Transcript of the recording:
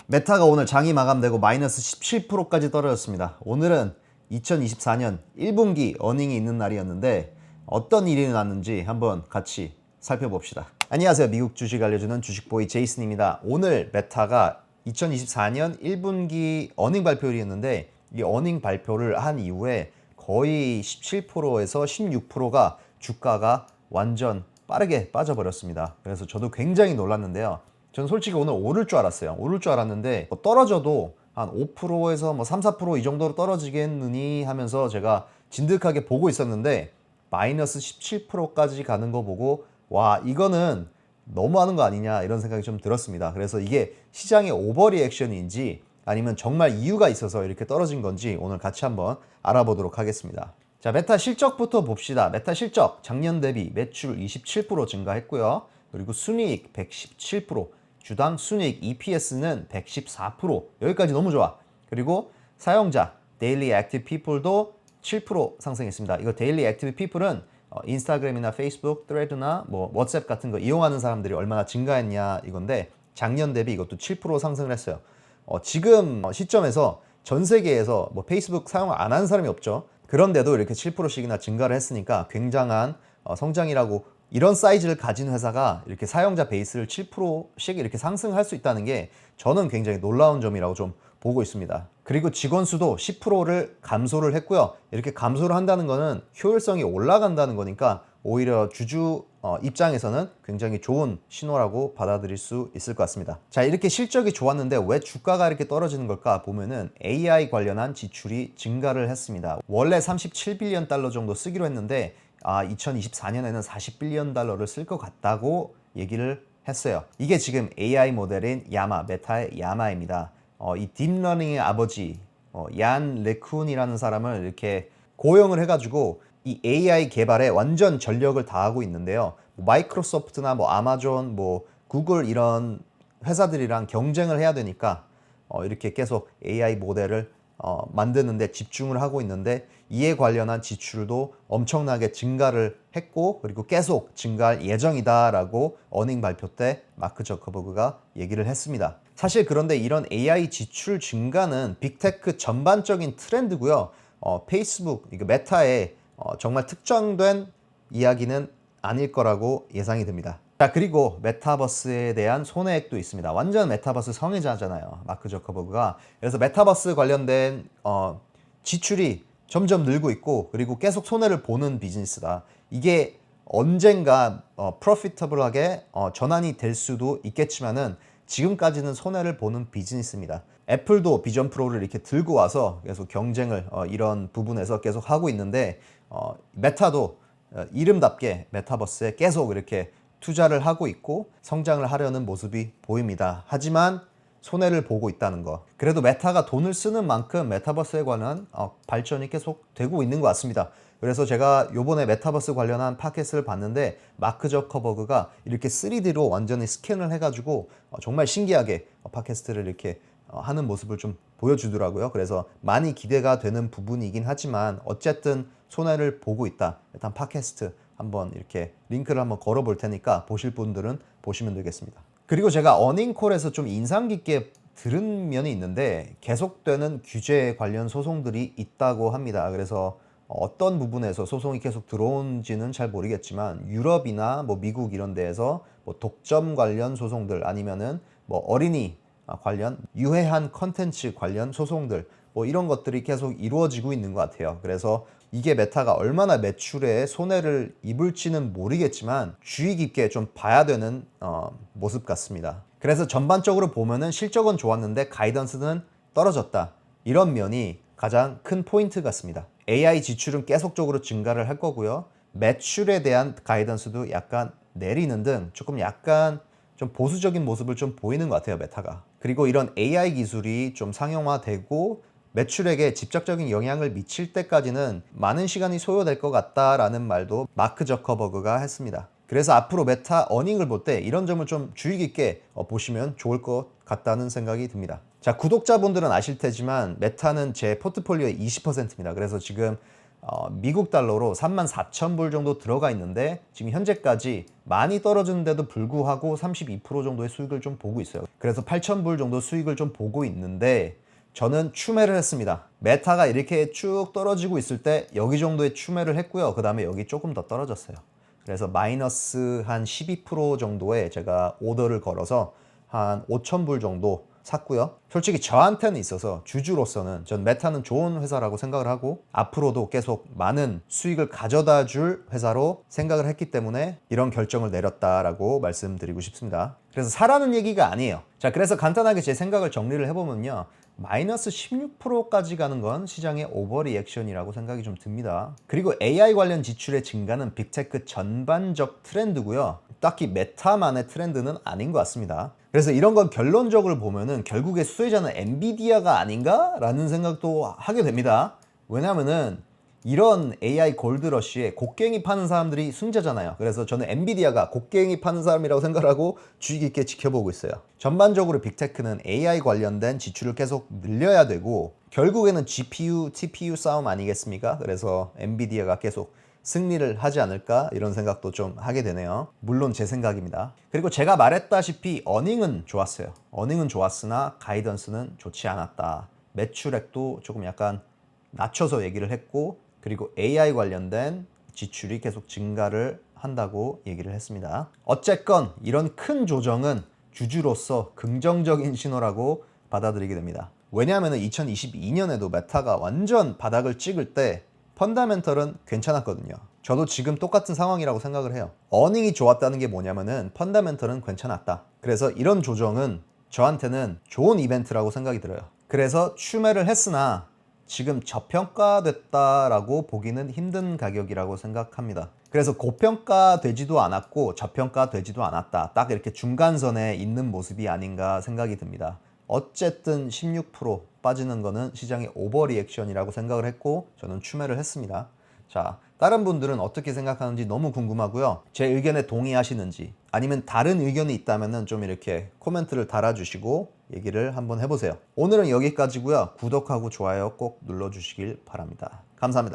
메타가 오늘 장이 마감되고 마이너스 17%까지 떨어졌습니다. 오늘은 2024년 1분기 어닝이 있는 날이었는데 어떤 일이 났는지 한번 같이 살펴봅시다. 안녕하세요. 미국 주식 알려주는 주식보이 제이슨입니다. 오늘 메타가 2024년 1분기 어닝 발표일이었는데 이 어닝 발표를 한 이후에 거의 17%에서 16%가 주가가 완전 빠르게 빠져버렸습니다. 그래서 저도 굉장히 놀랐는데요. 저는 솔직히 오늘 오를 줄 알았어요. 오를 줄 알았는데 떨어져도 한 5%에서 3, 4%이 정도로 떨어지겠느니 하면서 제가 진득하게 보고 있었는데 마이너스 17%까지 가는 거 보고 와, 이거는 너무하는 거 아니냐 이런 생각이 좀 들었습니다. 그래서 이게 시장의 오버리액션인지 아니면 정말 이유가 있어서 이렇게 떨어진 건지 오늘 같이 한번 알아보도록 하겠습니다. 자, 메타 실적부터 봅시다. 메타 실적 작년 대비 매출 27% 증가했고요. 그리고 순이익 117%, 주당 순이익 EPS는 114%. 여기까지 너무 좋아. 그리고 사용자 Daily Active People도 7% 상승했습니다. 이거 Daily Active People은 인스타그램이나 페이스북, 트레드나 왓츠앱 같은 거 이용하는 사람들이 얼마나 증가했냐 이건데 작년 대비 이것도 7% 상승을 했어요. 지금 시점에서 전 세계에서 페이스북 사용 안 하는 사람이 없죠. 그런데도 이렇게 7%씩이나 증가를 했으니까 굉장한 성장이라고, 이런 사이즈를 가진 회사가 이렇게 사용자 베이스를 7%씩 이렇게 상승할 수 있다는 게 저는 굉장히 놀라운 점이라고 좀 보고 있습니다. 그리고 직원 수도 10%를 감소를 했고요. 이렇게 감소를 한다는 거는 효율성이 올라간다는 거니까 오히려 주주 입장에서는 굉장히 좋은 신호라고 받아들일 수 있을 것 같습니다. 자, 이렇게 실적이 좋았는데 왜 주가가 이렇게 떨어지는 걸까 보면은 AI 관련한 지출이 증가를 했습니다. 원래 37빌리언 달러 정도 쓰기로 했는데 2024년에는 40빌리언 달러를 쓸 것 같다고 얘기를 했어요. 이게 지금 AI 모델인 야마, 메타의 야마입니다. 이 딥러닝의 아버지 얀 레쿤이라는 사람을 이렇게 고용을 해가지고 이 AI 개발에 완전 전력을 다하고 있는데요. 마이크로소프트나 아마존, 구글 이런 회사들이랑 경쟁을 해야 되니까 이렇게 계속 AI 모델을 만드는데 집중을 하고 있는데 이에 관련한 지출도 엄청나게 증가를 했고 그리고 계속 증가할 예정이다라고 어닝 발표 때 마크 저커버그가 얘기를 했습니다. 사실 그런데 이런 AI 지출 증가는 빅테크 전반적인 트렌드고요. 페이스북, 메타의 정말 특정된 이야기는 아닐 거라고 예상이 됩니다. 자, 그리고 메타버스에 대한 손해액도 있습니다. 완전 메타버스 성애자잖아요, 마크 저커버그가. 그래서 메타버스 관련된 지출이 점점 늘고 있고 그리고 계속 손해를 보는 비즈니스다. 이게 언젠가 프로피터블하게 전환이 될 수도 있겠지만은 지금까지는 손해를 보는 비즈니스입니다. 애플도 비전 프로를 이렇게 들고 와서 계속 경쟁을 이런 부분에서 계속 하고 있는데 메타도 이름답게 메타버스에 계속 이렇게 투자를 하고 있고 성장을 하려는 모습이 보입니다. 하지만 손해를 보고 있다는 거. 그래도 메타가 돈을 쓰는 만큼 메타버스에 관한 발전이 계속 되고 있는 것 같습니다. 그래서 제가 요번에 메타버스 관련한 팟캐스트를 봤는데 마크 저커버그가 이렇게 3D로 완전히 스캔을 해가지고 정말 신기하게 팟캐스트를 이렇게 하는 모습을 좀 보여주더라고요. 그래서 많이 기대가 되는 부분이긴 하지만 어쨌든 손해를 보고 있다. 일단 팟캐스트 한번 이렇게 링크를 한번 걸어 볼 테니까 보실 분들은 보시면 되겠습니다. 그리고 제가 어닝콜에서 좀 인상 깊게 들은 면이 있는데 계속되는 규제 관련 소송들이 있다고 합니다. 그래서 어떤 부분에서 소송이 계속 들어온지는 잘 모르겠지만 유럽이나 미국 이런 데에서 독점 관련 소송들 아니면은 어린이 관련 유해한 컨텐츠 관련 소송들 이런 것들이 계속 이루어지고 있는 것 같아요. 그래서 이게 메타가 얼마나 매출에 손해를 입을지는 모르겠지만 주의 깊게 좀 봐야 되는 모습 같습니다. 그래서 전반적으로 보면은 실적은 좋았는데 가이던스는 떨어졌다. 이런 면이 가장 큰 포인트 같습니다. AI 지출은 계속적으로 증가를 할 거고요. 매출에 대한 가이던스도 약간 내리는 등 조금 약간 좀 보수적인 모습을 좀 보이는 것 같아요, 메타가. 그리고 이런 AI 기술이 좀 상용화되고 매출액에 직접적인 영향을 미칠 때까지는 많은 시간이 소요될 것 같다라는 말도 마크 저커버그가 했습니다. 그래서 앞으로 메타 어닝을 볼 때 이런 점을 좀 주의 깊게 보시면 좋을 것 같다는 생각이 듭니다. 자, 구독자분들은 아실 테지만 메타는 제 포트폴리오의 20%입니다. 그래서 지금 미국 달러로 34,000불 정도 들어가 있는데 지금 현재까지 많이 떨어지는데도 불구하고 32% 정도의 수익을 좀 보고 있어요. 그래서 8,000불 정도 수익을 좀 보고 있는데 저는 추매를 했습니다. 메타가 이렇게 쭉 떨어지고 있을 때 여기 정도의 추매를 했고요. 그 다음에 여기 조금 더 떨어졌어요. 그래서 마이너스 한 12% 정도에 제가 오더를 걸어서 한 5,000불 정도 샀고요. 솔직히 저한테는 있어서 주주로서는 전 메타는 좋은 회사라고 생각을 하고 앞으로도 계속 많은 수익을 가져다 줄 회사로 생각을 했기 때문에 이런 결정을 내렸다라고 말씀드리고 싶습니다. 그래서 사라는 얘기가 아니에요. 자, 그래서 간단하게 제 생각을 정리를 해보면요. 마이너스 16%까지 가는 건 시장의 오버리액션이라고 생각이 좀 듭니다. 그리고 AI 관련 지출의 증가는 빅테크 전반적 트렌드고요. 딱히 메타만의 트렌드는 아닌 것 같습니다. 그래서 이런 건 결론적으로 보면은 결국에 수혜자는 엔비디아가 아닌가? 라는 생각도 하게 됩니다. 왜냐면은 이런 AI 골드러쉬에 곡괭이 파는 사람들이 승자잖아요. 그래서 저는 엔비디아가 곡괭이 파는 사람이라고 생각하고 주의 깊게 지켜보고 있어요. 전반적으로 빅테크는 AI 관련된 지출을 계속 늘려야 되고 결국에는 GPU, TPU 싸움 아니겠습니까? 그래서 엔비디아가 계속 승리를 하지 않을까 이런 생각도 좀 하게 되네요. 물론 제 생각입니다. 그리고 제가 말했다시피 어닝은 좋았어요. 어닝은 좋았으나 가이던스는 좋지 않았다. 매출액도 조금 약간 낮춰서 얘기를 했고 그리고 AI 관련된 지출이 계속 증가를 한다고 얘기를 했습니다. 어쨌건 이런 큰 조정은 주주로서 긍정적인 신호라고 받아들이게 됩니다. 왜냐하면 2022년에도 메타가 완전 바닥을 찍을 때 펀더멘털은 괜찮았거든요. 저도 지금 똑같은 상황이라고 생각을 해요. 어닝이 좋았다는 게 뭐냐면은 펀더멘털은 괜찮았다. 그래서 이런 조정은 저한테는 좋은 이벤트라고 생각이 들어요. 그래서 추매를 했으나 지금 저평가됐다라고 보기는 힘든 가격이라고 생각합니다. 그래서 고평가되지도 않았고 저평가되지도 않았다. 딱 이렇게 중간선에 있는 모습이 아닌가 생각이 듭니다. 어쨌든 16% 빠지는 거는 시장의 오버리액션이라고 생각을 했고 저는 추매를 했습니다. 자, 다른 분들은 어떻게 생각하는지 너무 궁금하고요. 제 의견에 동의하시는지 아니면 다른 의견이 있다면 좀 이렇게 코멘트를 달아주시고 얘기를 한번 해보세요. 오늘은 여기까지고요. 구독하고 좋아요 꼭 눌러주시길 바랍니다. 감사합니다.